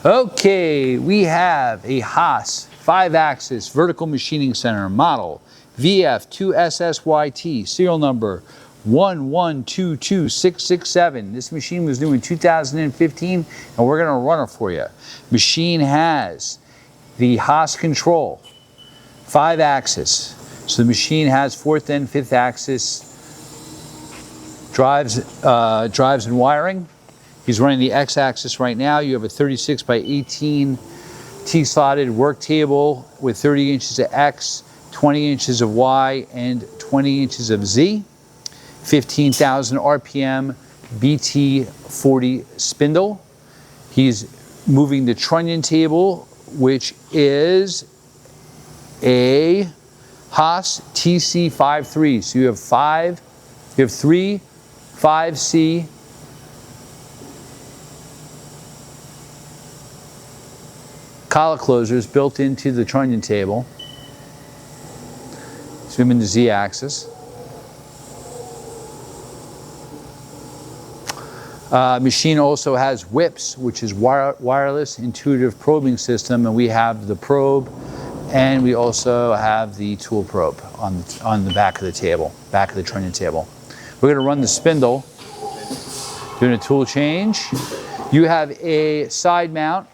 Okay, we have a Haas 5-axis vertical machining center model VF2SSYT, serial number 1122667. This machine was new in 2015 and we're going to run it for you. Machine has the Haas control, 5-axis. So the machine has 4th and 5th axis drives and wiring. He's running the X-axis right now. You have a 36 by 18 T-slotted work table with 30 inches of X, 20 inches of Y, and 20 inches of Z. 15,000 RPM BT40 spindle. He's moving the trunnion table, which is a Haas TC53. So you have 3 5C collar closers built into the trunnion table. Zoom in the Z-axis. Machine also has whips, which is wireless intuitive probing system, and we have the probe, and we also have the tool probe on the back of the table, back of the trunnion table. We're going to run the spindle, doing a tool change. You have a side mount,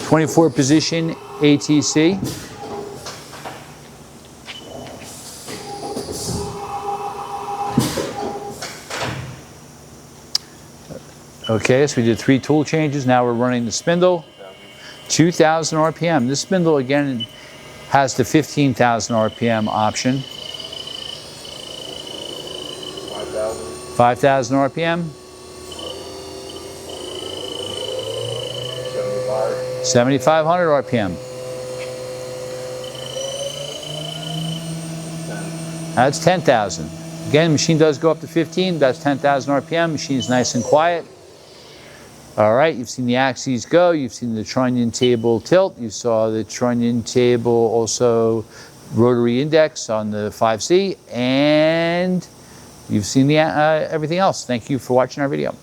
24 position ATC. Okay, so we did 3 tool changes. Now we're running the spindle, 2,000 RPM. This spindle again has the 15,000 RPM option. 5,000 RPM. 7,500 RPM. That's 10,000. Again, the machine does go up to 15. That's 10,000 RPM. Machine's nice and quiet. All right, you've seen the axes go. You've seen the trunnion table tilt. You saw the trunnion table also rotary index on the 5C, and you've seen the everything else. Thank you for watching our video.